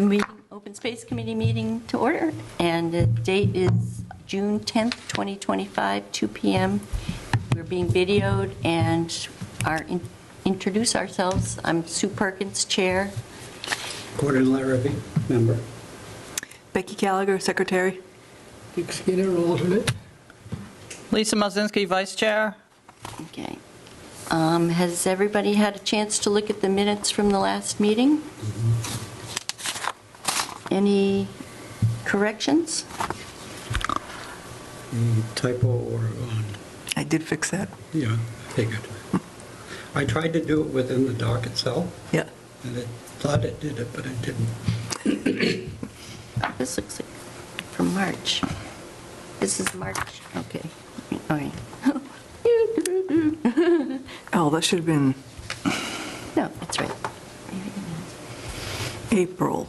the Open Space Committee meeting to order, and the date is June 10th, 2025, 2 p.m. We're being videoed and introduce ourselves. I'm Sue Perkins, Chair. Gordon Larrabee, member. Becky Gallagher, Secretary. Dick Skinner, alternate. Lisa Mazinski, Vice Chair. Okay. Has everybody had a chance to look at the minutes from the last meeting? Any corrections? The typo or I did fix that. yeah, I figured. I tried to do it within the doc itself, Yeah. and it thought it did it, but it didn't. This looks like from March. This is March, okay. All right. Oh, that should have been No, that's right. April.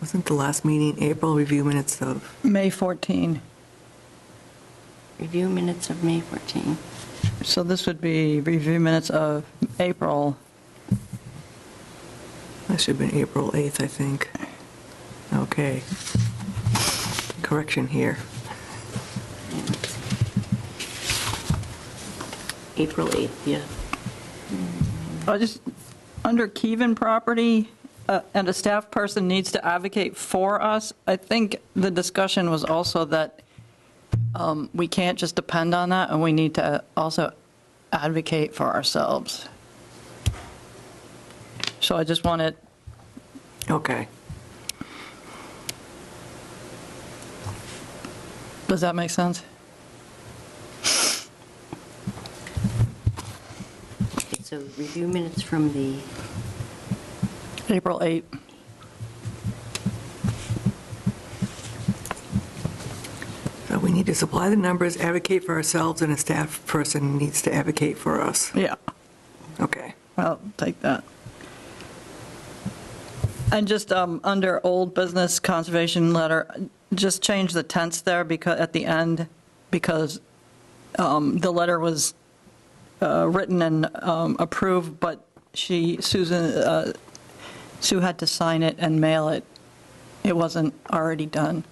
Wasn't the last meeting April? Review minutes of, May 14. Review minutes of May 14. So this would be review minutes of April. that should have been April 8th, I think. Okay. Correction here. April 8th, yeah. Just under Keven property, and a staff person needs to advocate for us. I think the discussion was also that we can't just depend on that, and we need to also advocate for ourselves. So I just wanted, Okay. does that make sense? Okay, so review minutes from the, April 8. So we need to supply the numbers, advocate for ourselves, and a staff person needs to advocate for us. Yeah, Okay. I'll take that. And just under old business conservation letter, just change the tense there because at the end, because the letter was written and approved, but Sue had to sign it and mail it. It wasn't already done.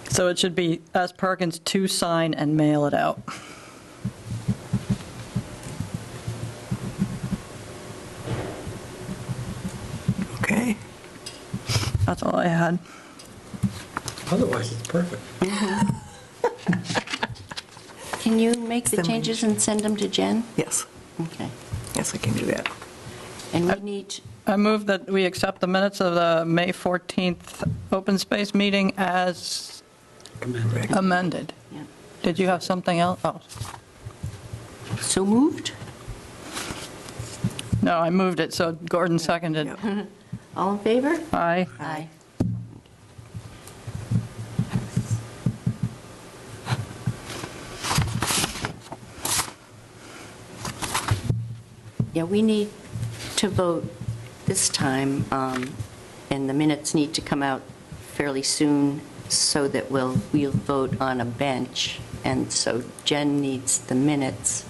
So it should be S. Perkins to sign and mail it out. Okay. That's all I had. Otherwise, it's perfect. can you make the Send me. changes and send them to Jen? Yes. Okay. Yes, I can do that. And we need, I move that we accept the minutes of the May 14th open space meeting as Commended. amended. yeah. Did you have something else? Oh, So moved? no, I moved it, so Gordon seconded. Yep. All in favor? Aye. Aye. Yeah, we need to vote this time, and the minutes need to come out fairly soon so that we'll vote on a bench. And so Jen needs the minutes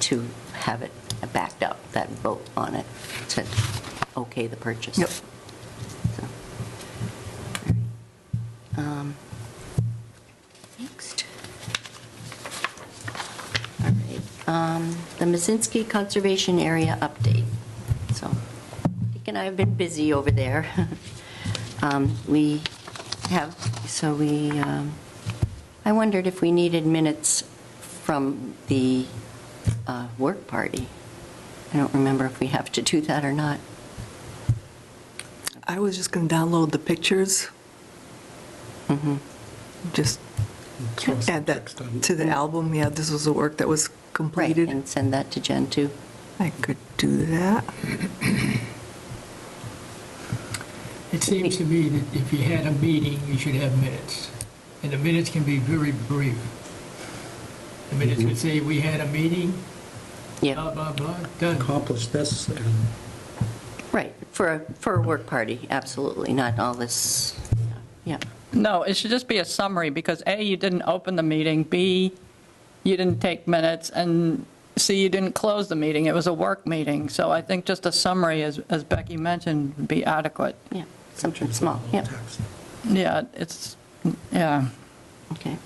to have it backed up, that vote on it, to okay the purchase. Yep. So, all right. Next. All right. The Mazinski Conservation Area update. So Dick and I have been busy over there. I wondered if we needed minutes from the work party. I don't remember if we have to do that or not. I was just going to download the pictures. Just add that to the album. Yeah, this was the work that was Right, completed. and send that to Jen, too. I could do that. It seems to me that if you had a meeting, you should have minutes. And the minutes can be very brief. The minutes would say, we had a meeting, Yeah, blah, blah, blah, done. Accomplish this, and right, for a work party, absolutely, not all this, yeah. No, it should just be a summary, because A, you didn't open the meeting, B, you didn't take minutes, and see, you didn't close the meeting, it was a work meeting, so I think just a summary, as Becky mentioned, would be adequate. Yeah, something small, yeah, Text. Yeah, it's, yeah. okay.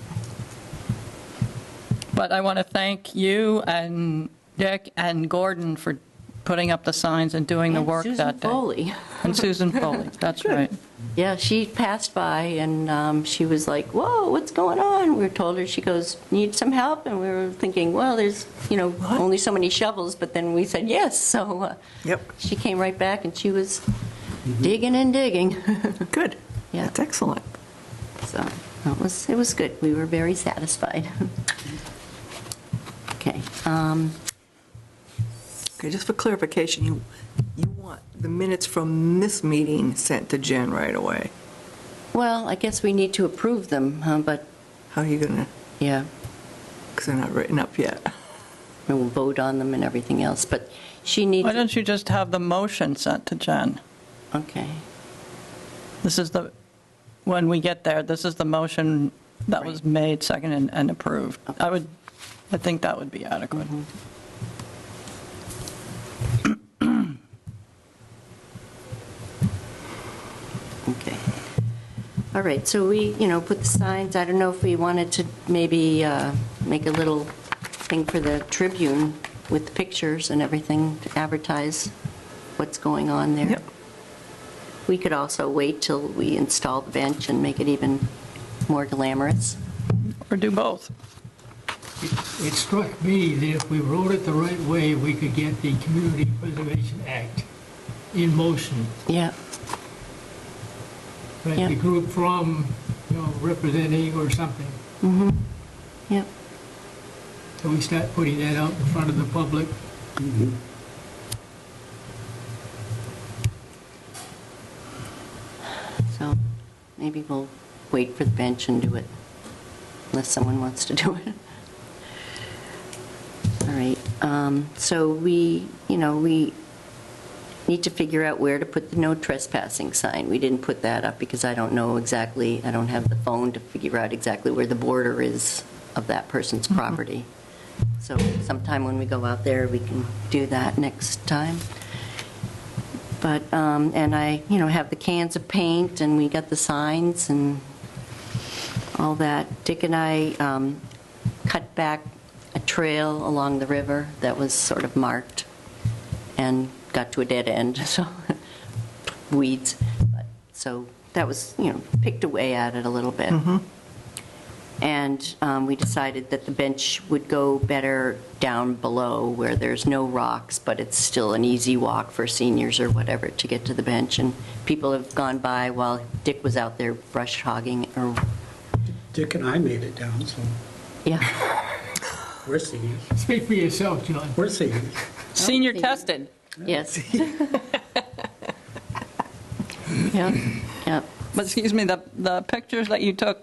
But I want to thank you and Dick and Gordon for putting up the signs and doing the And work Susan that day. Foley. And Susan Foley, that's right. Yeah, she passed by and she was like, whoa, what's going on? We told her, she goes, need some help? And we were thinking, well, there's, only so many shovels, but then we said yes, so Yep, she came right back and she was digging and digging. good. Yeah. That's excellent. So it was good. We were very satisfied. Okay. Okay, just for clarification, you want the minutes from this meeting sent to Jen right away? Well, I guess we need to approve them, but How are you gonna, yeah, because they're not written up yet. we'll vote on them and everything else, but she needs. Why don't you just have the motion sent to Jen? Okay. This is when we get there, this is the motion that was made, second, and approved. I think that would be adequate. Okay. All right, so we, put the signs, I don't know if we wanted to maybe make a little thing for the Tribune with the pictures and everything to advertise what's going on there. Yep. We could also wait till we install the bench and make it even more glamorous. Or do both. It struck me that if we wrote it the right way, we could get the Community Preservation Act in motion. Yeah, Like Yeah. the group from, representing or something. yeah. So we start putting that out in front of the public. So maybe we'll wait for the bench and do it, unless someone wants to do it. All right, so we need to figure out where to put the no trespassing sign. We didn't put that up because I don't know exactly, I don't have the phone to figure out exactly where the border is of that person's property. So sometime when we go out there, we can do that next time. But, and I, have the cans of paint, and we got the signs and all that. Dick and I cut back a trail along the river that was sort of marked and got to a dead end, so weeds. So that was, picked away at it a little bit. And we decided that the bench would go better down below where there's no rocks, but it's still an easy walk for seniors or whatever to get to the bench. And people have gone by while Dick was out there brush hogging, or, Dick and I made it down, so yeah. we're seniors. Speak for yourself, John. We're seniors. Senior tested. Yes. Yeah, yeah, But excuse me, the pictures that you took,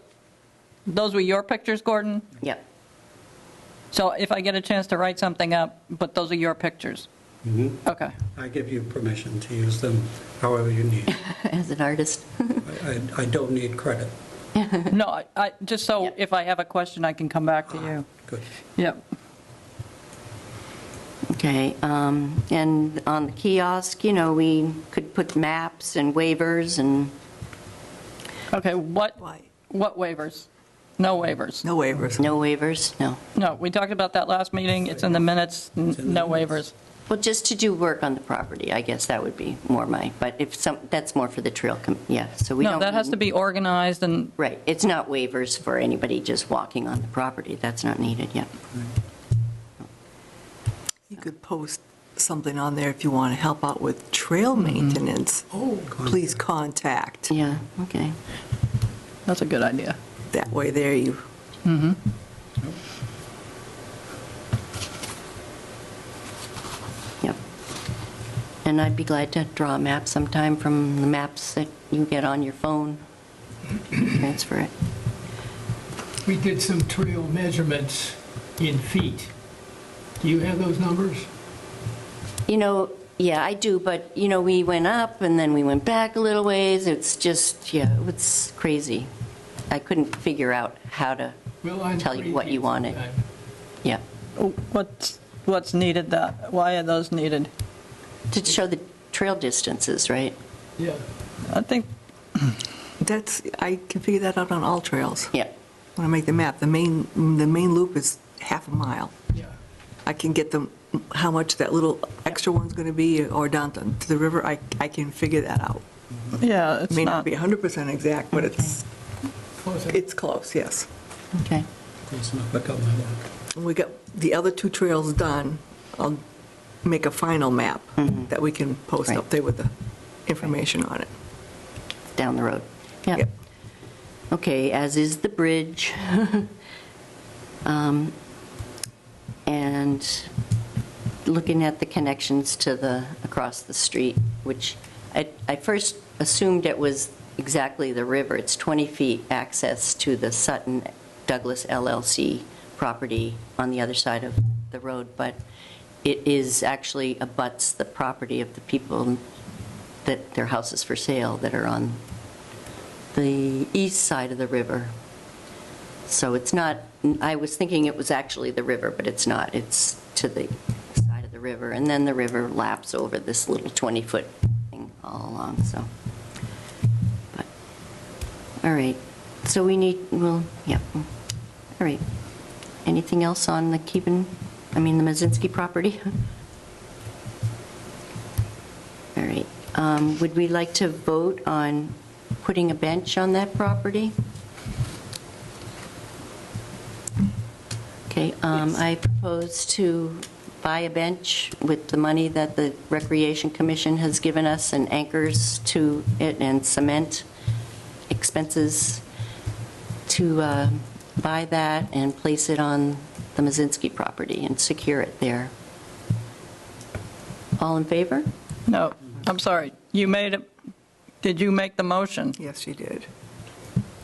those were your pictures, Gordon? yeah. So if I get a chance to write something up, but those are your pictures? Okay. I give you permission to use them however you need. As an artist. I don't need credit. No, I just so Yep. if I have a question, I can come back to you. Good. Yep. Okay, and on the kiosk, we could put maps and waivers and, Okay, Why? what waivers? No waivers. No waivers. no waivers, no. No, we talked about that last meeting. It's in the minutes. in the No minutes. waivers. Well, just to do work on the property, I guess that would be more but that's more for the trail, yeah, so we don't. No, that has to be organized and, Right, it's not waivers for anybody just walking on the property, that's not needed, yeah. You could post something on there if you want to help out with trail maintenance. Oh, Please contact. Yeah, okay. that's a good idea. That way there you, Yep. And I'd be glad to draw a map sometime from the maps that you get on your phone, transfer it. We did some trail measurements in feet. Do you have those numbers? Yeah, I do, but, we went up and then we went back a little ways. It's just, yeah, it's crazy. I couldn't figure out how to, Well, I'm Tell you pretty what you deep wanted. sometime. yeah. Oh, what's needed that, why are those needed? To show the trail distances, right? Yeah. I think, I can figure that out on all trails. Yeah. When I make the map, the main loop is half a mile. Yeah. I can get them, how much that little extra one's going to be, or down to the river, I can figure that out. yeah, It it's may not not, be 100% exact, but Close enough. it's close, yes. Okay. Close enough, I got my work. When we got the other two trails done, I'll make a final map that we can post Right. up there with the information on it. Down the road. Yeah. Yep. Okay, as is the bridge. And looking at the connections to across the street, which I first assumed it was exactly the river. It's 20 feet access to the Sutton Douglas LLC property on the other side of the road, but it is actually abuts the property of the people that their houses for sale that are on the east side of the river. So it's not, I was thinking it was actually the river, but it's not. It's to the side of the river. And then the river laps over this little 20-foot thing all along, so. But, all right. So we need, well, yeah. All right. Anything else on the the Mazinski property? All right. Would we like to vote on putting a bench on that property? Okay, I propose to buy a bench with the money that the Recreation Commission has given us and anchors to it and cement expenses to buy that and place it on the Mazinski property and secure it there. All in favor? no, I'm sorry, did you make the motion? Yes, she did.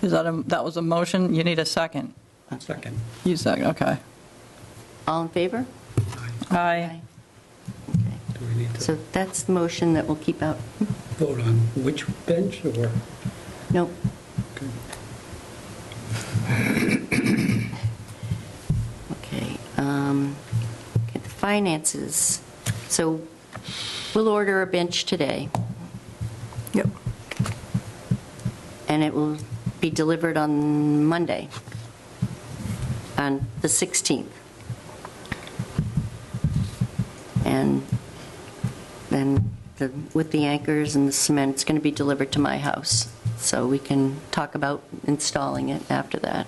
That was a motion, you need a second. Second. You second, okay. All in favor? Aye. Okay. Do we need to So that's the motion that we'll keep out. vote on which bench or? Nope. Okay, okay, the finances. So we'll order a bench today, Yep. and it will be delivered on Monday, on the 16th. And then with the anchors and the cement, it's going to be delivered to my house. So we can talk about installing it after that.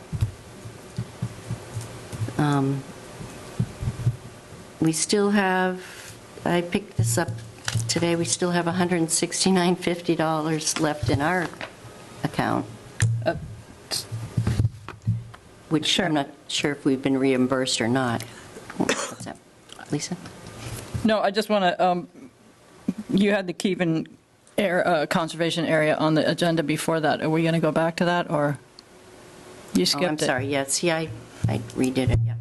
We still have, I picked this up today, we still have $169.50 left in our account, which Sure. I'm not sure if we've been reimbursed or not. What's that, Lisa? No, I just want to, you had the Keven Conservation Area on the agenda before that. Are we going to go back to that, or you skipped it? Oh, I'm sorry, yeah, see, I redid it, yeah.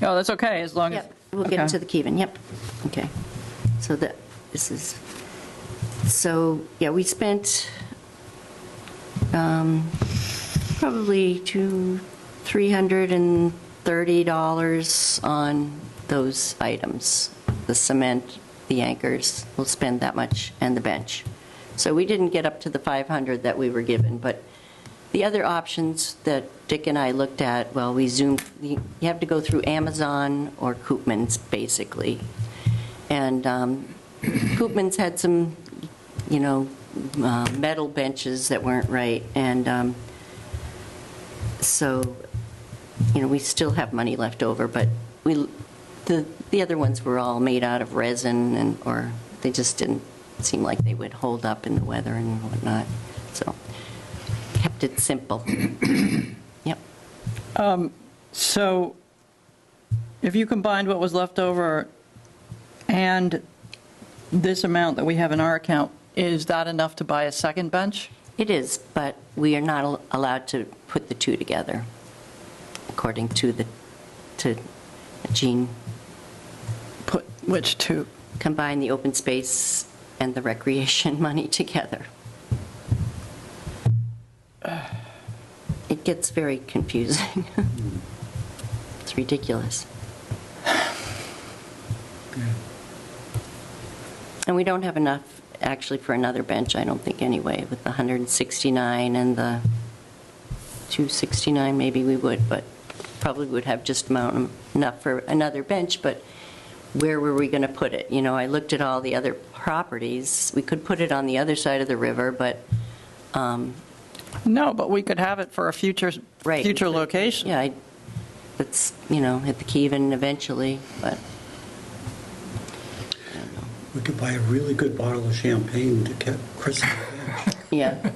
Oh, that's okay, as long as. Yep, we'll get okay. into the Keven, yep. Okay. So yeah, we spent probably $330 on those items, the cement, the anchors, we'll spend that much, and the bench. So we didn't get up to the 500 that we were given, but the other options that Dick and I looked at, well, we zoomed, you have to go through Amazon or Koopmans, basically. And Koopmans had some, metal benches that weren't right. And so, we still have money left over, but the other ones were all made out of resin, or they just didn't seem like they would hold up in the weather and whatnot. So kept it simple. Yep. So if you combined what was left over and this amount that we have in our account, is that enough to buy a second bench? It is, but we are not allowed to put the two together, according to Jean. Put which two? Combine the open space and the recreation money together. It gets very confusing. It's ridiculous. And we don't have enough, actually, for another bench, I don't think, anyway, with the 169 and the 269, maybe we would, but probably would have just enough for another bench, but where were we going to put it? You know, I looked at all the other properties. We could put it on the other side of the river, but, No, but we could have it for a future right. location. Yeah, that's, you know, at the Kevin eventually, but, I don't know. We could buy a really good bottle of champagne to get Chris on the bench. Yeah.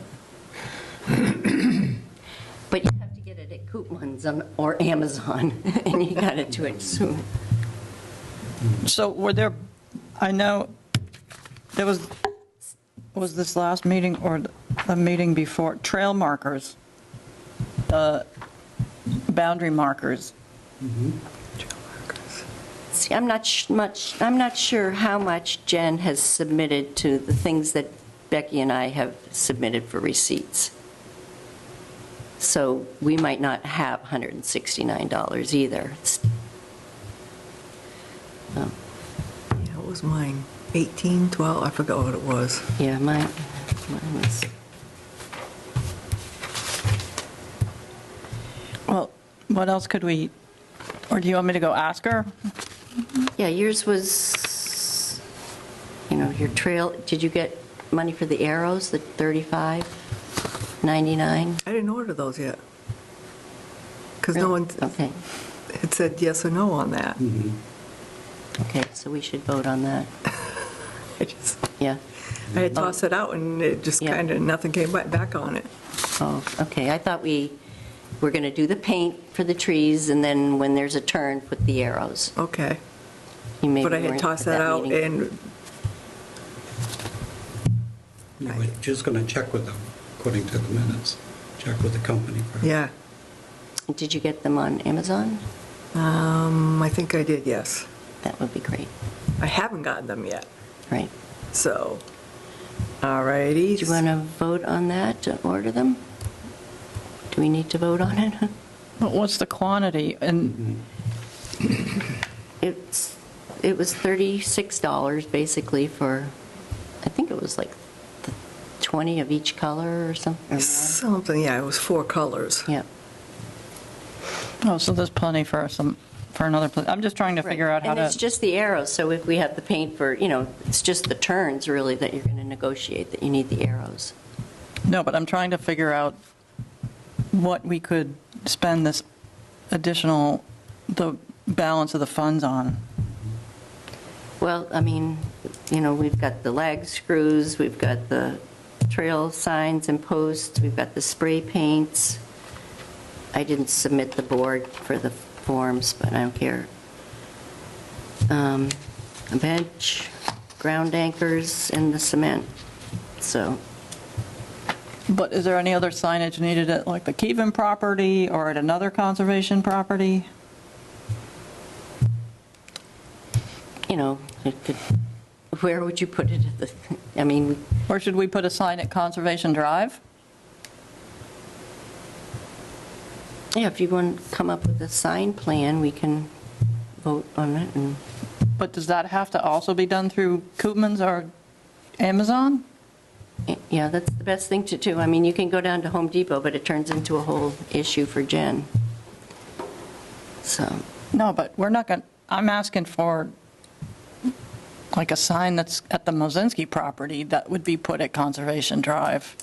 But you have to get it at Koopmann's or Amazon, and you got to do it soon. So were there, I know, there was this last meeting or the meeting before, trail markers, boundary markers? See, I'm not sure how much Jen has submitted to the things that Becky and I have submitted for receipts. So we might not have $169 either. Oh, Yeah, what was mine? 18, 12, I forgot what it was. yeah, mine was, Well, what else could we, or do you want me to go ask her? yeah, yours was, you know, your trail, did you get money for the arrows, the $35.99? I didn't order those yet. Because no one Okay, had said yes or no on that. okay, so we should vote on that, yeah. I had tossed it out and it just Yeah. kind of, nothing came back on it. Oh, okay, I thought we were going to do the paint for the trees, and then when there's a turn, put the arrows. Okay. You maybe But I had weren't tossed at that out meeting. and You were just going to check with them, according to the minutes. Check with the company first. yeah, Did you get them on Amazon? I think I did, yes. That would be great, I haven't gotten them yet, right. so, all righty. Do you want to vote on that, to order them? Do we need to vote on it? But what's the quantity? And It was $36 basically for, I think it was like 20 of each color or something. Something, yeah, it was 4 colors. Yeah. Oh, so there's plenty for another place. I'm just trying to figure out how And it's to, just the arrows, so if we have the paint for, you know, it's just the turns really that you're going to negotiate, that you need the arrows. no, but I'm trying to figure out what we could spend this additional, the balance of the funds on. Well, I mean, you know, we've got the lag screws, we've got the trail signs and posts, we've got the spray paints. I didn't submit the board for the forms, but I don't care. A bench, ground anchors, and the cement, so. But is there any other signage needed at like the Kevin property or at another conservation property? You know, where would you put it? I mean, Or should we put a sign at Conservation Drive? yeah, if you want to come up with a sign plan, we can vote on it. And But does that have to also be done through Koopmann's or Amazon? yeah, that's the best thing to do. I mean, you can go down to Home Depot, but it turns into a whole issue for Jen. So, No, but we're not going, I'm asking for like a sign that's at the Mozinski property that would be put at Conservation Drive.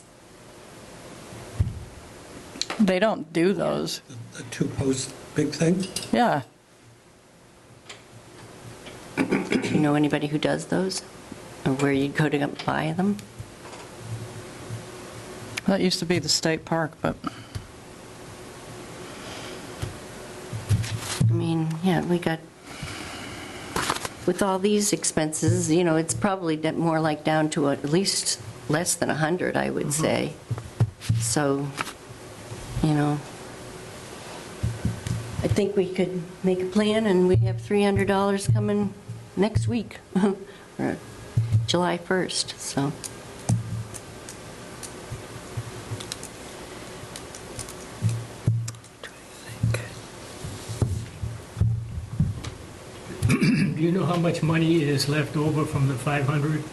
They don't do those. The 2-post big thing? Yeah. do you know anybody who does those? Or where you'd go to buy them? That used to be the state park, but I mean, yeah, we got, with all these expenses, you know, it's probably more like down to at least less than 100, I would say. So, you know, I think we could make a plan, and we have $300 coming next week, or July 1st, so. Do you know how much money is left over from the 500?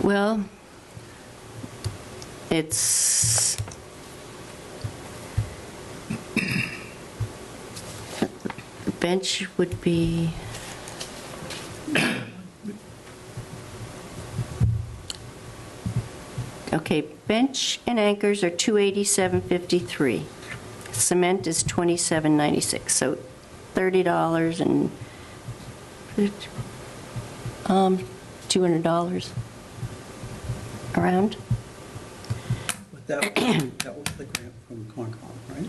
Well, it's, the bench would be, okay, bench and anchors are $287.53. Cement is $27.96, so $30 and $200 around. But that was the grant from Concom, right?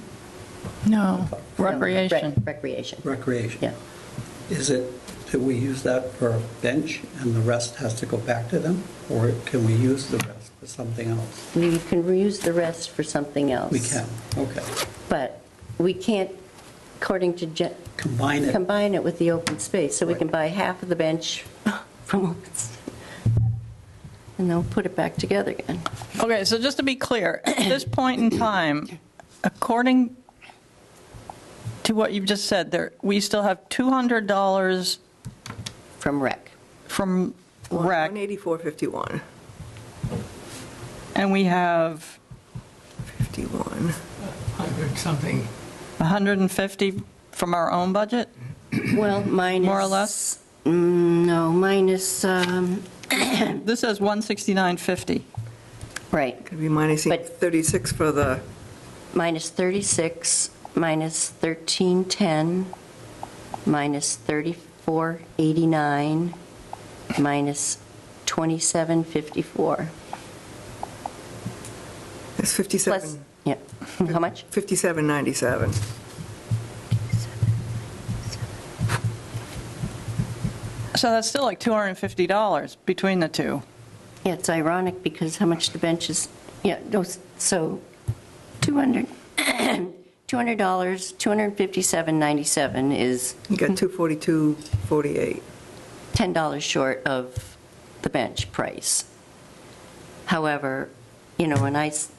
No, No, recreation. Recreation, Recreation. yeah. Is it, do we use that for a bench and the rest has to go back to them? Or can we use the rest for something else? We can reuse the rest for something else. We can, okay. But we can't, according to, Combine it. combine it with the open space, so we can Right. buy half of the bench from open space, and then put it back together again. Okay, so just to be clear, at this point in time, according to what you've just said, there, we still have $200 From rec. from rec, 184.51. and we have 51. 100 something. 150 from our own budget? Well, minus. More or less? No, minus, This says 169.50. right, Could be minusing But- 36 for the, minus 36, minus 1310, minus 3489, minus 2754. it's Plus, 57, yeah, how much? 57.97. So that's still like $250 between the two. Yeah, it's ironic because how much the bench is, yeah, no, so $200, $257.97 is You got 242.48. $10 short of the bench price. However, you know,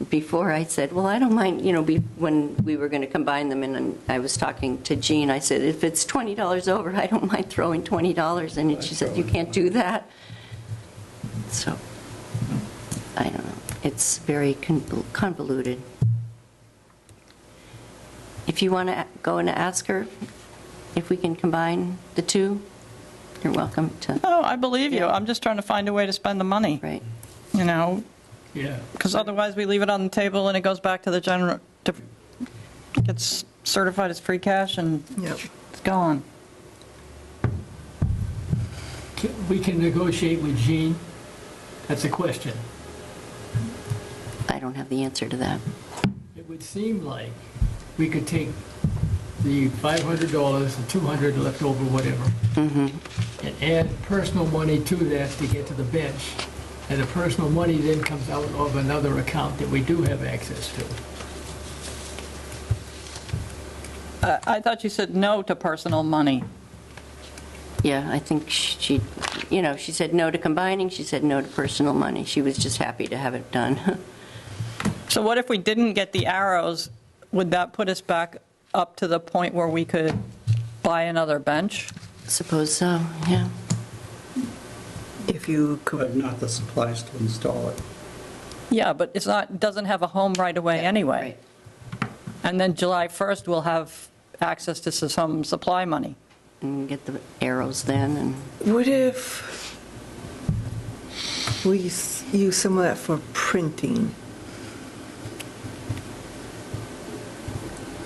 before I said, well, I don't mind, you know, when we were going to combine them, and I was talking to Jean, I said, if it's $20 over, I don't mind throwing $20 in it. She said, you can't do that. So, I don't know. It's very convoluted. If you want to go and ask her if we can combine the two, you're welcome to, Oh, I believe you. Yeah. I'm just trying to find a way to spend the money, right? you know, Yeah. because otherwise we leave it on the table and it goes back to the general, gets certified as free cash and Yep. it's gone. We can negotiate with Jean. That's a question. I don't have the answer to that. It would seem like we could take the $500, the 200 left over, whatever, and add personal money to that to get to the bench. And the personal money then comes out of another account that we do have access to. I thought you said no to personal money. Yeah, I think she, you know, she said no to combining, she said no to personal money. She was just happy to have it done. So what if we didn't get the arrows? Would that put us back up to the point where we could buy another bench? Suppose so, yeah. If you could, But not the supplies to install it. Yeah, but it's not, doesn't have a home right away anyway. Right. And then July 1st, we'll have access to some supply money. And get the arrows then, and what if we use some of that for printing?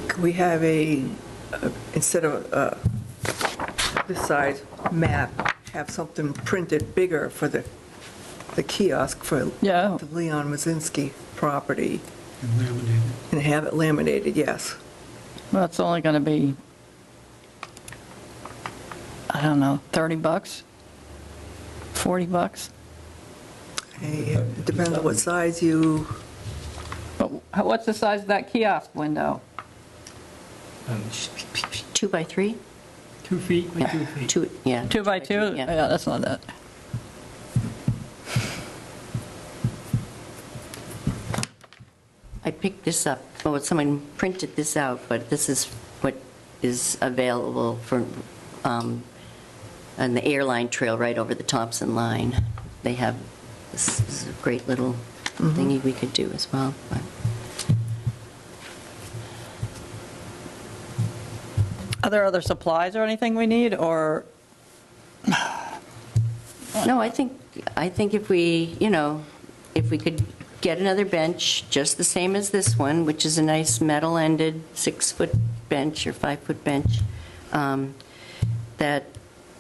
Could we have instead of this size map, have something printed bigger for the kiosk for Yeah. the Leon Mazinski property, And laminated. and have it laminated, yes. Well, it's only going to be, I don't know, $30, $40? It depends on what size you, But what's the size of that kiosk window? 2 by 3? 2 feet by 2 feet. 2, yeah. 2 by 2? Yeah. Yeah, that's not that. I picked this up, well, someone printed this out, but this is what is available for on the airline trail right over the Thompson line. They have this great little thingy we could do as well. But Are there other supplies or anything we need, or? no, I think if we, if we could get another bench, just the same as this one, which is a nice metal-ended 6-foot bench or 5-foot bench, that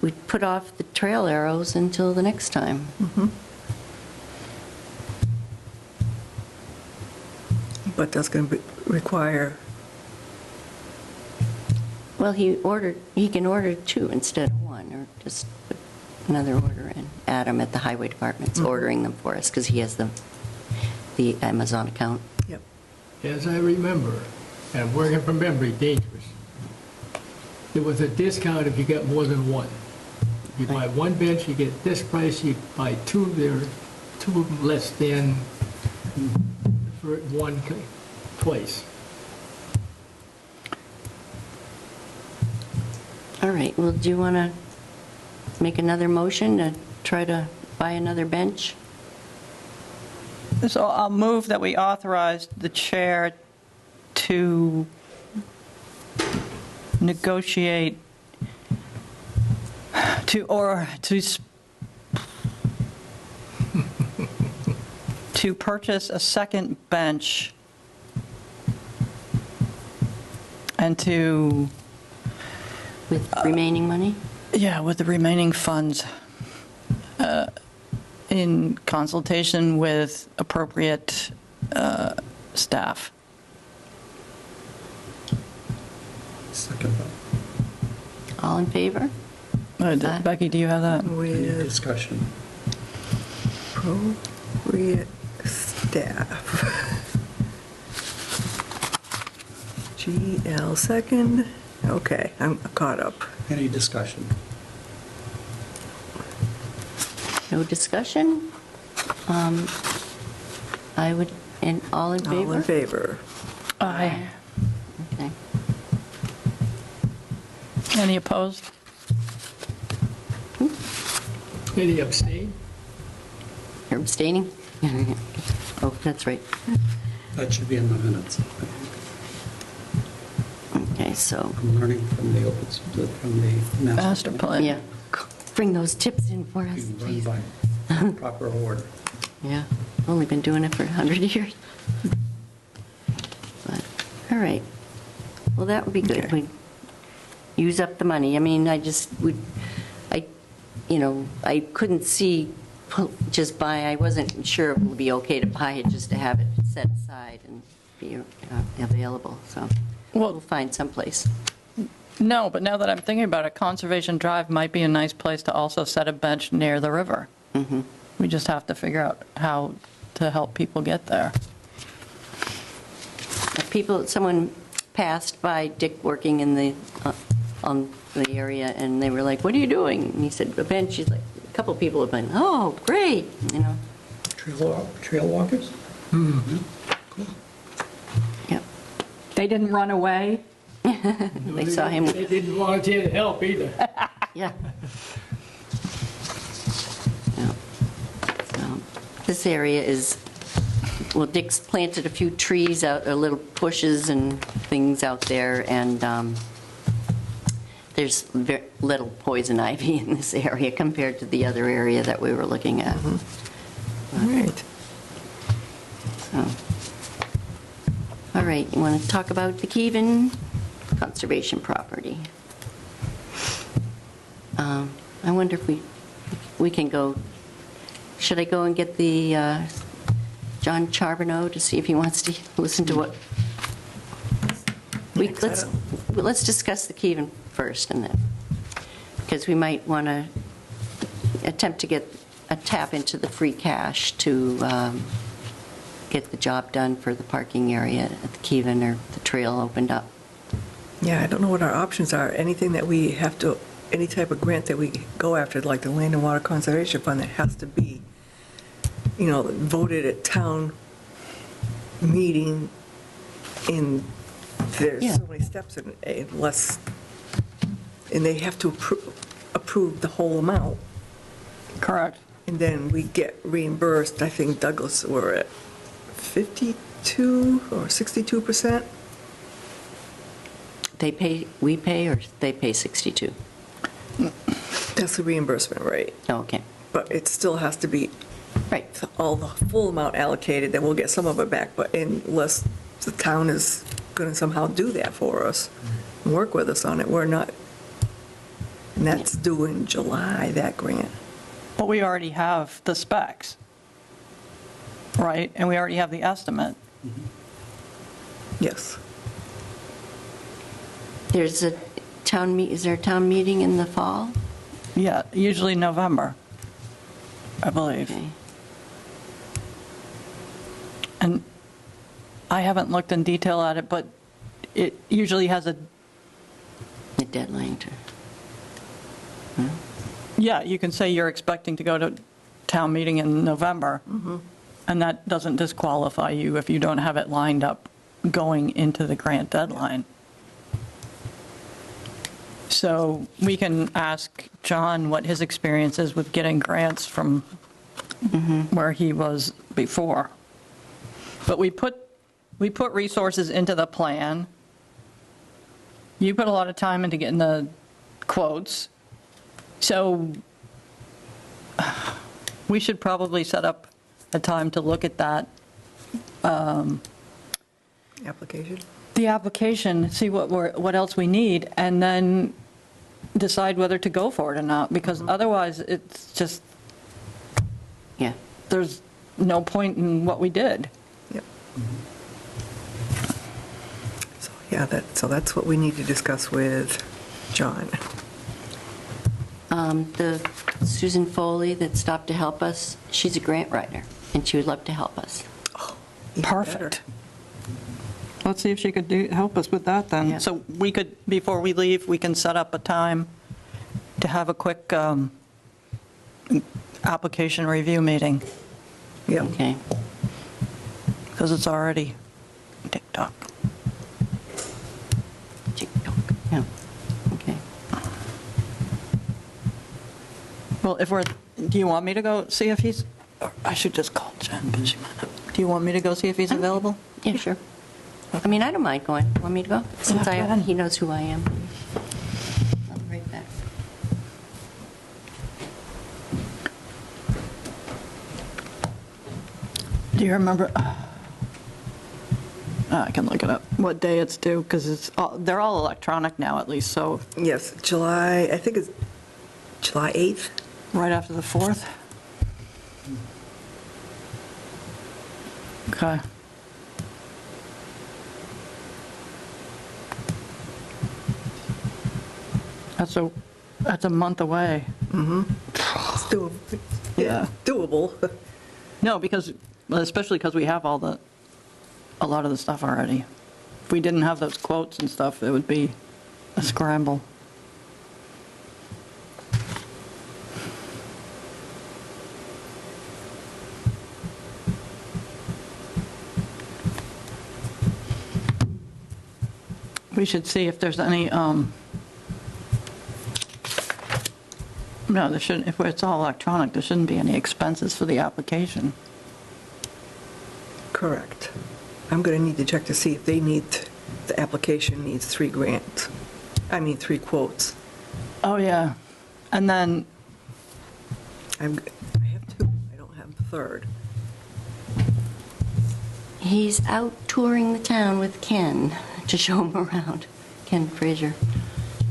we'd put off the trail arrows until the next time. But that's going to require, Well, he can order 2 instead of 1, or just put another order in. Adam at the Highway Department's ordering them for us, because he has the Amazon account. yep. As I remember, and working from memory, dangerous. There was a discount if you got more than one. You buy one bench, you get this price, you buy 2, they're 2 of them less than for one place. All right, well, do you want to make another motion to try to buy another bench? So I'll move that we authorize the chair to negotiate to purchase a second bench and to, With remaining money? yeah, with the remaining funds, in consultation with appropriate staff. Second vote. All in favor? Aye. Becky, do you have that? Any With discussion? appropriate staff. GL second. Okay, I'm caught up. Any discussion? No discussion? I would, and all in favor? All in favor. Aye. Okay. Any opposed? Any abstain? You're abstaining? Oh, that's right. That should be in the minutes. Okay, so, I'm learning from the Master plan. yeah, bring those tips in for us, Being please. run by proper order. Yeah, only been doing it for 100 years. But, all right. Well, that would be good. Okay. We'd use up the money. I mean, I couldn't see just buy, I wasn't sure it would be okay to buy it, just to have it set aside and be available, so we'll find someplace. No, but now that I'm thinking about it, Conservation Drive might be a nice place to also set a bench near the river. We just have to figure out how to help people get there. Someone passed by Dick working in the, on the area, and they were like, "What are you doing?" And he said, "A bench." He's like, a couple people have been, "Oh, great," Trail walkers? Yep. They didn't run away? They saw him. They didn't volunteer to help either. Yeah. Yeah. So, this area is, well, Dick's planted a few trees out, little bushes and things out there, and there's very little poison ivy in this area compared to the other area that we were looking at. All right. So, all right, you want to talk about the Keven conservation property? I wonder if we can go, should I go and get the John Charbonneau to see if he wants to listen to what? Let's discuss the Keven first, and then, because we might want to attempt to get a tap into the free cash to get the job done for the parking area at the Keven or the trail opened up. Yeah, I don't know what our options are. Anything that we have to, any type of grant that we go after, like the Land and Water Conservation Fund, that has to be, voted at town meeting, and there's Yeah. so many steps, and unless and they have to approve the whole amount, Correct. and then we get reimbursed. I think Douglas, we're at 52 or 62%. We pay, or they pay 62? That's the reimbursement rate, Oh, okay, but it still has to be right. all the full amount allocated, then we'll get some of it back, but unless the town is going to somehow do that for us, and work with us on it, we're not, and that's due in July, that grant. But we already have the specs, right? And we already have the estimate. Yes. Is there a town meeting in the fall? Yeah, usually November, I believe. Okay. And I haven't looked in detail at it, but it usually has a, The deadline to, yeah, you can say you're expecting to go to town meeting in November, and that doesn't disqualify you if you don't have it lined up going into the grant deadline. So we can ask John what his experience is with getting grants from where he was before. But we put resources into the plan. You put a lot of time into getting the quotes. So we should probably set up a time to look at that, Application? the application, see what else we need, and then decide whether to go for it or not, because otherwise it's just, yeah. there's no point in what we did. Yep. So, yeah, so that's what we need to discuss with John. The Susan Foley that stopped to help us, she's a grant writer, and she would love to help us. Even Perfect. better. Let's see if she could help us with that Yeah. then. So we could, before we leave, we can set up a time to have a quick application review meeting, Yep. Okay. because it's already TikTok. TikTok, yeah, okay. Well, do you want me to go see if he's, or I should just call Jen, because she might not. Do you want me to go see if he's available? Yeah, sure. I mean, I don't mind going. Want me to go? Since go ahead. he knows who I am. I'll be right back. Do you remember? I can look it up, what day it's due, because they're all electronic now at least, so Yes, July, I think it's July 8th. right after the 4th? Okay. That's a month away. It's doable. Yeah. Doable. No, especially because we have a lot of the stuff already. If we didn't have those quotes and stuff, it would be a scramble. We should see if there's any, no, there shouldn't, if it's all electronic, there shouldn't be any expenses for the application. Correct. I'm going to need to check to see if the application needs 3 grants. I mean, 3 quotes. Oh, yeah. And then, I have 2. I don't have the third. He's out touring the town with Ken to show him around, Ken Fraser.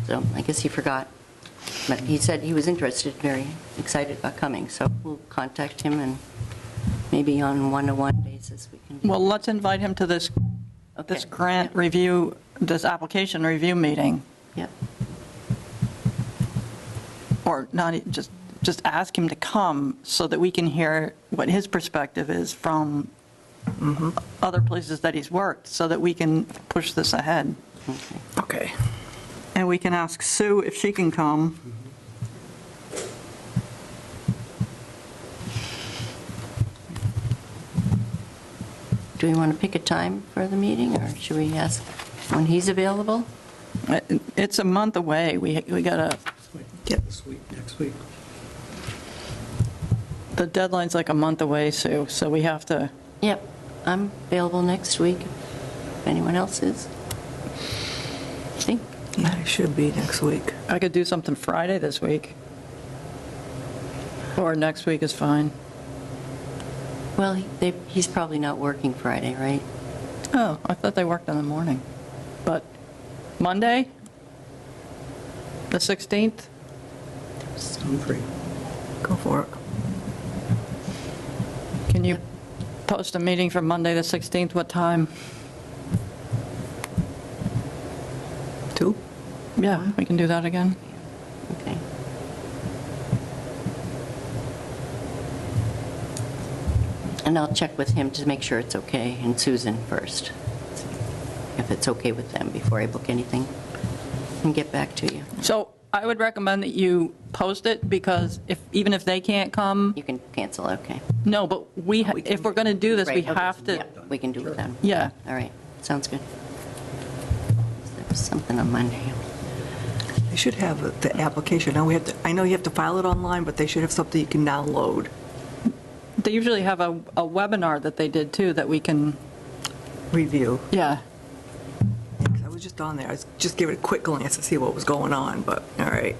So I guess he forgot. But he said he was interested, very excited about coming. So we'll contact him, and maybe on one-to-one basis we can. well, let's invite him to this Okay. grant review, this application review meeting, Yep. or not, just ask him to come so that we can hear what his perspective is from other places that he's worked, so that we can push this ahead. Okay. Okay. And we can ask Sue if she can come. Do we want to pick a time for the meeting, or should we ask when he's available? It's a month away. We gotta, This week, next week. the deadline's like a month away, Sue, so we have to, Yep, I'm available next week, if anyone else is. I think, Yeah, it should be next week. I could do something Friday this week. Or next week is fine. well, he's probably not working Friday, right? Oh, I thought they worked in the morning. But Monday, the 16th? I'm free. Go for it. Can you post a meeting for Monday, the 16th? What time? 2? Yeah, we can do that again. Okay. And I'll check with him to make sure it's okay, and Susan first, if it's okay with them before I book anything, and get back to you. So I would recommend that you post it, because even if they can't come, You can cancel, okay. no, but if we're going to do this, we Right, okay. have to, Yep, we can do it then. yeah. All right, sounds good. There was something on Monday. They should have the application. Now we have to, I know you have to file it online, but they should have something you can download. They usually have a webinar that they did too, that we can, Review. yeah. Yeah, 'cause I was just on there. I was just giving it a quick glance to see what was going on, but, all right.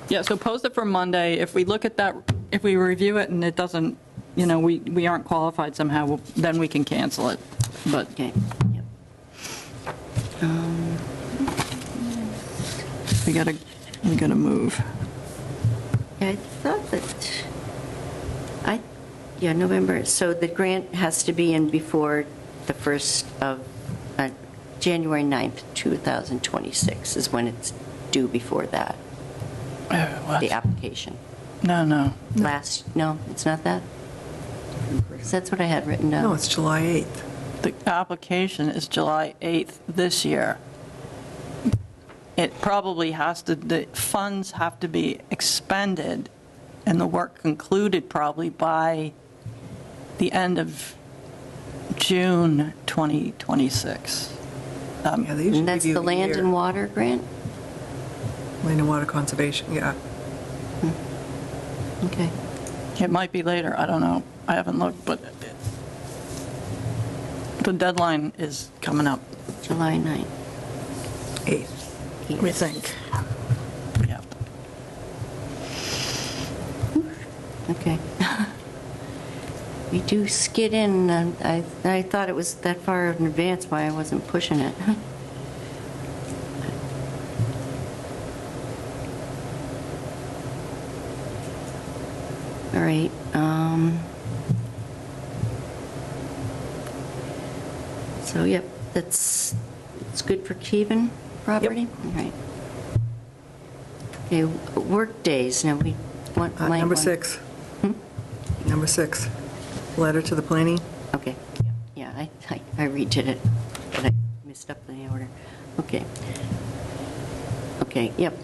Yeah, so post it for Monday. If we look at that, if we review it and it doesn't, we aren't qualified somehow, then we can cancel it. But Okay, yep. we gotta move. I thought that, November, so the grant has to be in before the 1st of, January 9th, 2026 is when it's due before that, the application. No. No, it's not that? 'Cause that's what I had written down. No, it's July 8th. The application is July 8th this year. It probably the funds have to be expended and the work concluded probably by the end of June 2026. Yeah, they usually And that's review the a land year. and water grant? Land and Water Conservation, yeah. Okay. It might be later, I don't know. I haven't looked, but the deadline is coming up, July 9th. 8th. we think. Yeah. Okay. We do skid in, I thought it was that far in advance, why I wasn't pushing it. All right. So, yep, it's good for Keven property? All right. Okay, work days, now we want. might Number want- 6. Number 6, letter to the planning. Okay, yeah, I redid it, but I messed up the order. Okay. Okay, yep.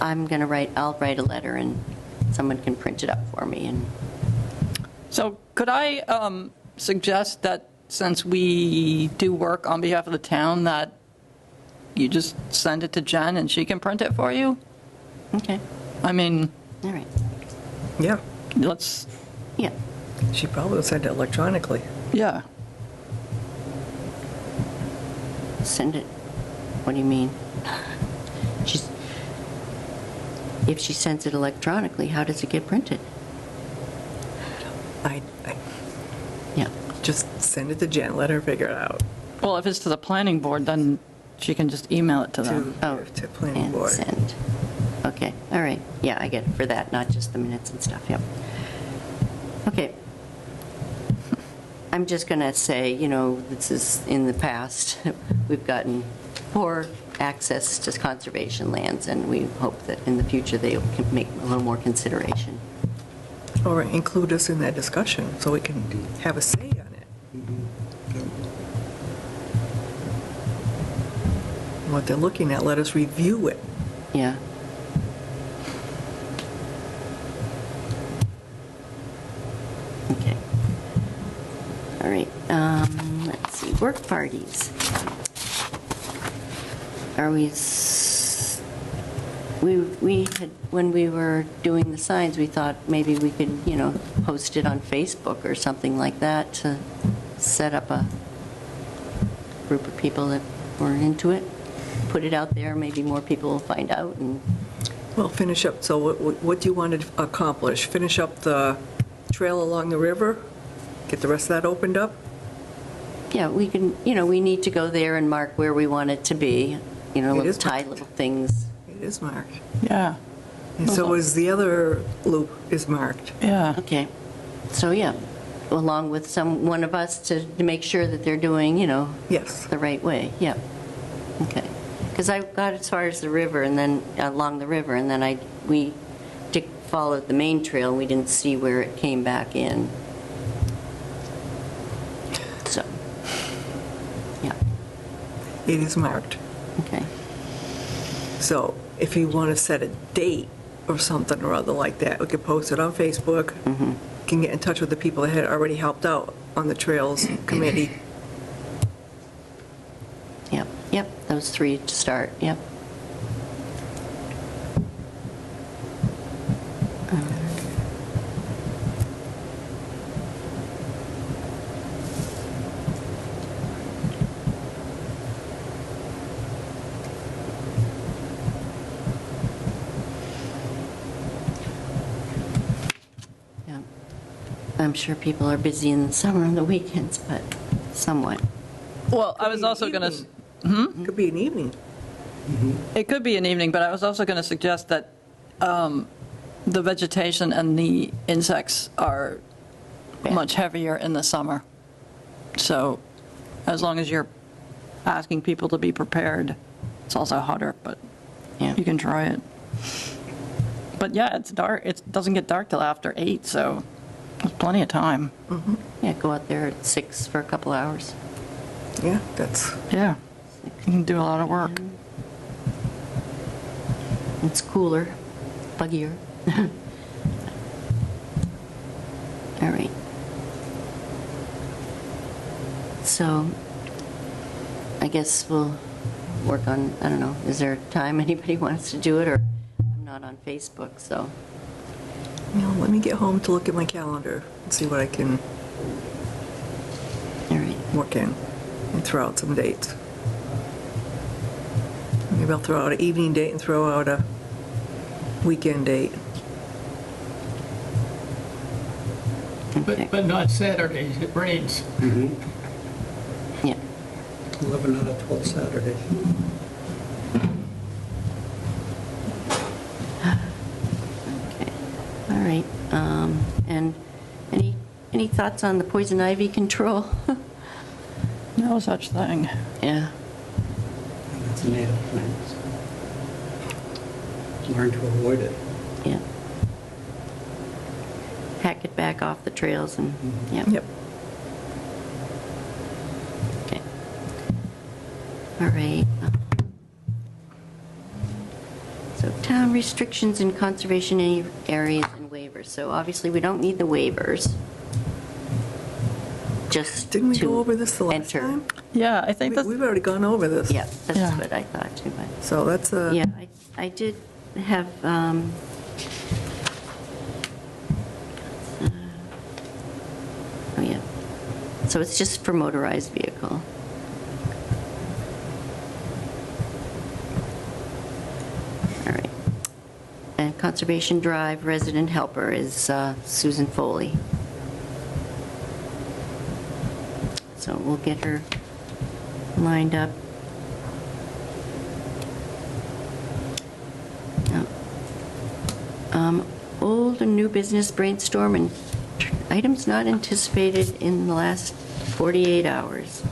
I'll write a letter and someone can print it up for me and, So could I suggest that since we do work on behalf of the town, that you just send it to Jen and she can print it for you? okay, I mean, all right, Yeah, let's, yeah. she probably will send it electronically. yeah. Send it. What do you mean? If she sends it electronically, how does it get printed? I Yeah, just send it to Jen, let her figure it out. Well, if it's to the planning board, then she can just email it to them. To planning and board. send. Okay, all right, yeah, I get it for that, not just the minutes and stuff, yep. Okay. I'm just going to say, this is in the past, we've gotten poor access to conservation lands, and we hope that in the future they can make a little more consideration. Or include us in that discussion so we can have a say on it. What they're looking at, let us review it. Yeah. Okay. All right. work parties. Are we had, when we were doing the signs, we thought maybe we could, post it on Facebook or something like that to set up a group of people that were into it, put it out there, maybe more people will find out, and Well, finish up, so what do you want to accomplish? Finish up the trail along the river? Get the rest of that opened up? yeah, we can, we need to go there and mark where we want it to be, little is tie marked. little things. It is marked. Yeah, And so is the other loop is marked. yeah. Okay, so yeah, along with one of us to make sure that they're doing, Yes. the right way, yeah. Okay, because I got as far as the river and then along the river, and then we followed the main trail, and we didn't see where it came back in. So, yeah, It is marked. okay. So if you want to set a date or something or other like that, we could post it on Facebook. Can get in touch with the people that had already helped out on the Trails Committee. Yep, those three to start, yep. Yeah. I'm sure people are busy in the summer and the weekends, but somewhat. Well, I was also going to, Could be an evening. it could be an evening, but I was also going to suggest that the vegetation and the insects are much heavier in the summer. So as long as you're asking people to be prepared, it's also hotter, but Yeah. you can try it. But yeah, it's dark. It doesn't get dark till after 8, so there's plenty of time. Yeah, go out there at 6 for a couple hours. Yeah, that's, Yeah, you can do a lot of work. It's cooler, buggier. All right. So I guess we'll work on, I don't know, is there a time anybody wants to do it, or I'm not on Facebook, so, let me get home to look at my calendar and see what I can all right. work in and throw out some dates. Maybe I'll throw out an evening date and throw out a weekend date. Okay. But not Saturdays, it rains. Yeah. 11 out of 12 Saturdays. Okay. All right. And any thoughts on the poison ivy control? No such thing. Yeah. And that's a native plant. so Learn to avoid it. Yeah. Pack it back off the trails and, yeah. Yep. Okay. All right. So town restrictions and conservation areas and waivers. So obviously, we don't need the waivers. Just Didn't we to go over this the last enter. time? Yeah, I think that's, We've already gone over this. Yeah, that's Yeah. what I thought too, but. So that's a. Yeah, I did have, oh yeah, so it's just for motorized vehicle. All right. And Conservation Drive resident helper is Susan Foley. So we'll get her lined up. Old and new business brainstorm and items not anticipated in the last 48 hours.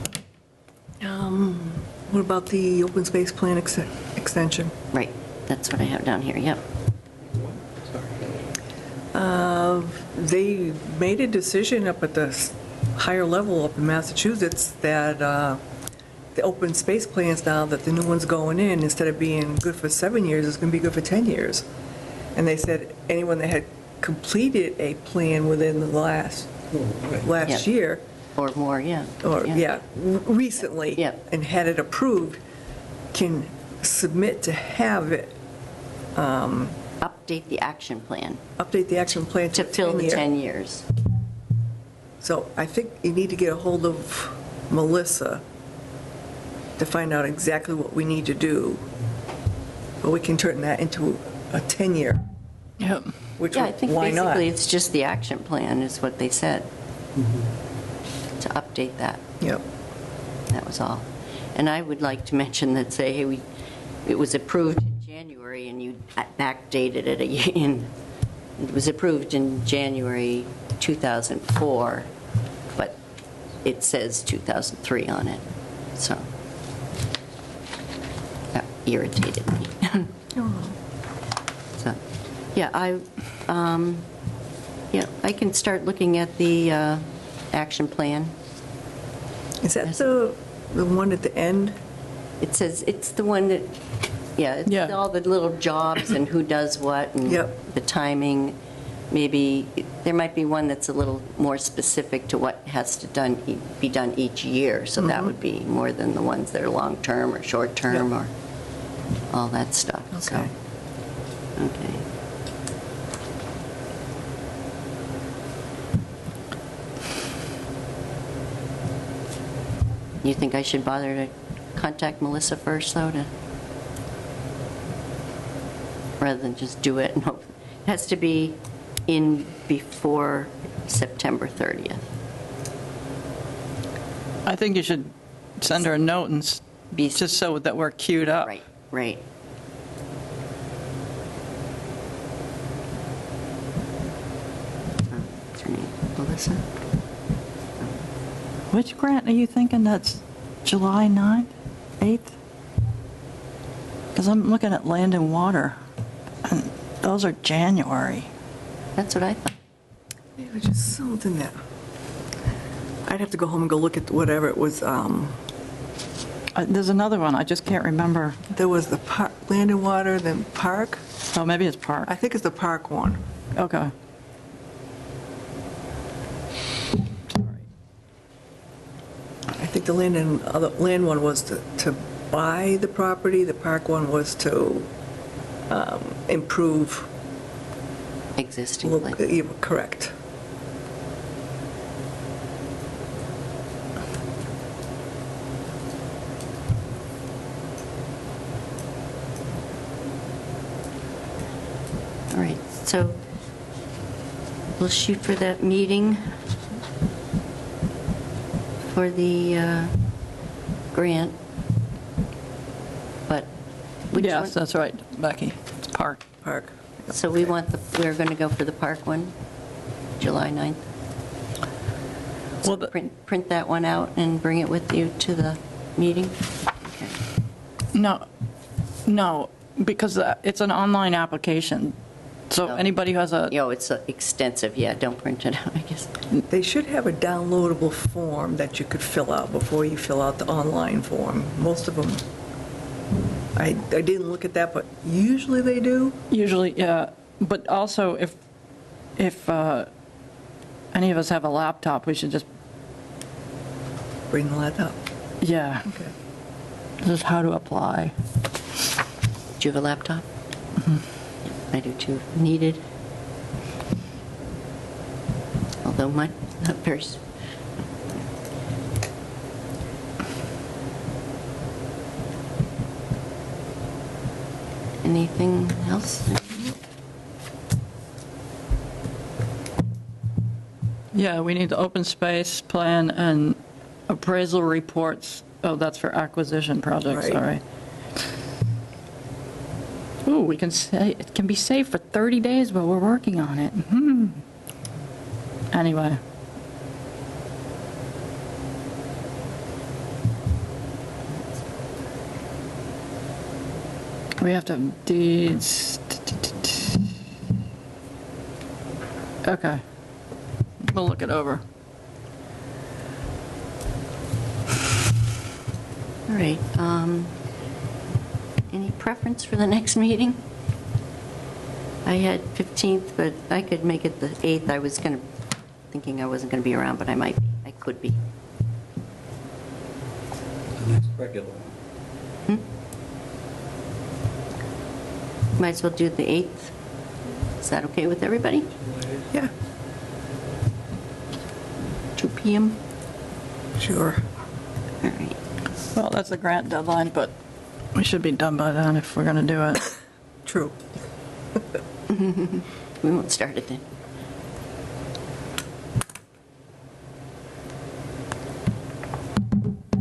What about the open space plan extension? Right, that's what I have down here, yep. Sorry. They made a decision up at the higher level up in Massachusetts that the open space plans now, that the new one's going in, instead of being good for 7 years, it's going to be good for 10 years. And they said anyone that had completed a plan within the last Oh, right. Yeah. year Or more, yeah. or, yeah, recently. Yeah. And had it approved, can submit to have it, Update the action plan update the action plan to fill the 10-year. 10 years. So I think you need to get a hold of Melissa to find out exactly what we need to do, but we can turn that into a 10-year, Yep. which, Yeah, I think why not? basically it's just the action plan is what they said, to update that. Yep. That was all. And I would like to mention that, say, hey, it was approved in January and you backdated it it was approved in January 2004, but it says 2003 on it, so that irritated me. So, yeah, I can start looking at the action plan. Is that the one at the end? It says, it's the one that, it's Yeah. all the little jobs and who does what and Yep. the timing. Maybe, there might be one that's a little more specific to what has to be done each year, so that would be more than the ones that are long-term or short-term Yep. or all that stuff, so. Okay. Okay. You think I should bother to contact Melissa first, though, rather than just do it and hope? It has to be in before September 30th. I think you should send her a note and Be- just so that we're queued up. Right, right. What's her name? Melissa? Which grant are you thinking? That's July 9th, 8th? Because I'm looking at land and water, and those are January. That's what I thought. It was just something that, I'd have to go home and go look at whatever it was. There's another one, I just can't remember. There was the Land and Water, then Park. Oh, maybe it's Park. I think it's the Park one. Okay. Sorry. I think the land one was to buy the property, the Park one was to improve. Existing place. Yeah, correct. All right, so we'll shoot for that meeting for the grant, but which one? Yes, that's right, Becky. It's Park. Park. So we're going to go for the park one, July 9th? Well, Print that one out and bring it with you to the meeting? Okay. No, because it's an online application. So Oh. anybody who has a, It's extensive, yeah, don't print it out, I guess. They should have a downloadable form that you could fill out before you fill out the online form. Most of them, I didn't look at that, but usually they do. usually, yeah, but also if any of us have a laptop, we should just, Bring the laptop. yeah, Okay. this is how to apply. Do you have a laptop? I do too, needed. Although mine, not very, anything else? Yeah, we need the open space plan and appraisal reports. Oh, that's for acquisition projects, Right. sorry. Ooh, we can say, it can be saved for 30 days while we're working on it. Anyway. We have to have deeds. Okay. We'll look it over. All right, any preference for the next meeting? I had 15th, but I could make it the 8th. I was thinking I wasn't going to be around, but I might be. I could be. The next regular one. Might as well do the 8th. Is that okay with everybody? Yeah, 2 PM? sure. All right. Well, that's the grant deadline, but we should be done by then if we're going to do it. True. We won't start it then.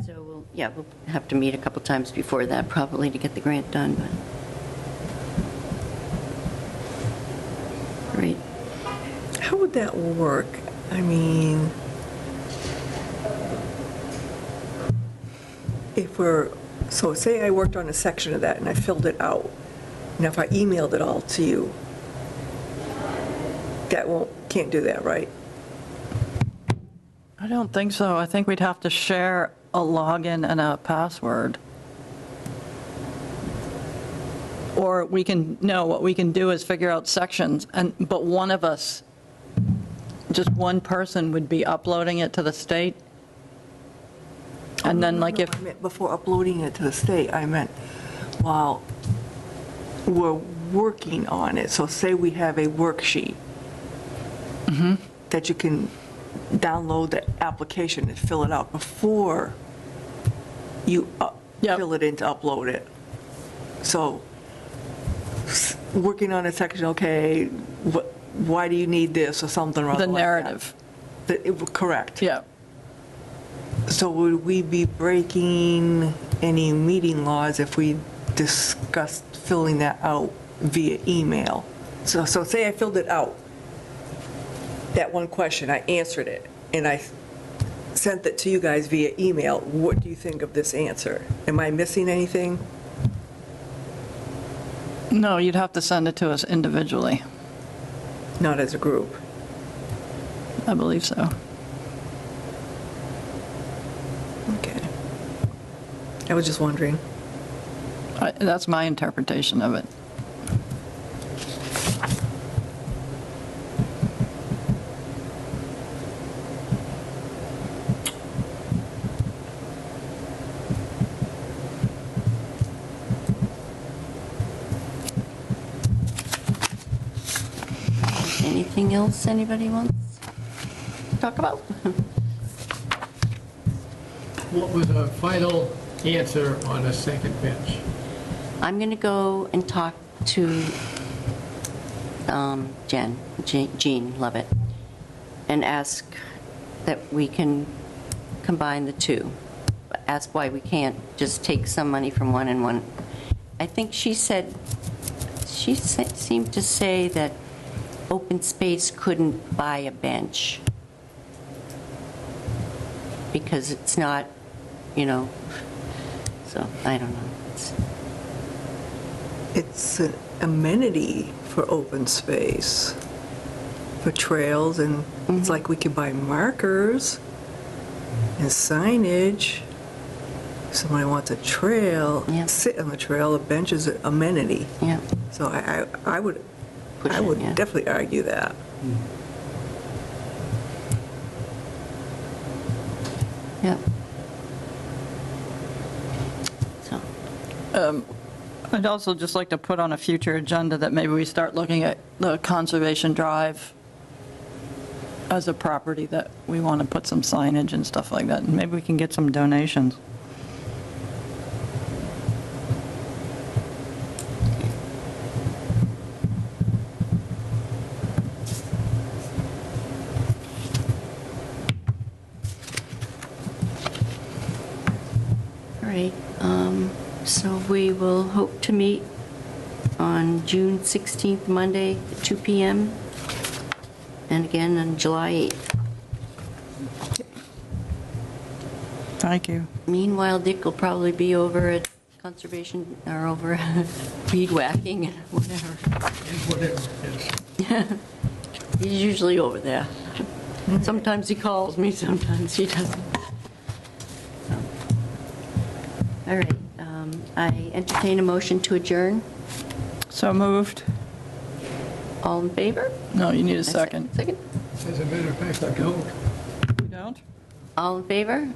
So, we'll have to meet a couple times before that probably to get the grant done, but. Great. How would that work? I mean, if we're, so say I worked on a section of that and I filled it out, and if I emailed it all to you, that can't do that, right? I don't think so. I think we'd have to share a login and a password. Or we can, no, what we can do is figure out sections, but one of us, just one person would be uploading it to the state. And then like No, if, I meant before uploading it to the state, I meant while we're working on it. So say we have a worksheet that you can download the application and fill it out before you Yep. fill it in to upload it. So working on a section, okay, why do you need this or something or other the like that. narrative. Correct. Yeah. So would we be breaking any meeting laws if we discussed filling that out via email? So say I filled it out, that one question, I answered it, and I sent it to you guys via email. What do you think of this answer? Am I missing anything? No, you'd have to send it to us individually. Not as a group. I believe so. Okay. I was just wondering. That's my interpretation of it. Anything else anybody wants to talk about? What was our final answer on a second bench? I'm going to go and talk to Jean Lovett, and ask that we can combine the two. Ask why we can't just take some money from one and one. I think she seemed to say that open space couldn't buy a bench because it's not, so I don't know. It's an amenity for open space, for trails, and it's like we could buy markers and signage. If somebody wants a trail, Yeah. sit on the trail, a bench is an amenity. Yeah. So I would Push it, yeah. definitely argue that. Yep. So, I'd also just like to put on a future agenda that maybe we start looking at the Conservation Drive as a property that we want to put some signage and stuff like that, and maybe we can get some donations. all right. So we will hope to meet on June 16th, Monday, at 2 PM, and again on July 8th. Thank you. Meanwhile, Dick will probably be over at conservation, or over weed whacking and whatever. Whatever it is. He's usually over there. Sometimes he calls me, sometimes he doesn't. All right, I entertain a motion to adjourn. So moved? All in favor? No, you need a second. Second? As a matter of fact, I don't. You don't? All in favor?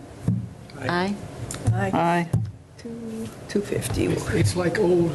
Aye. Aye. Aye. 250. It's like old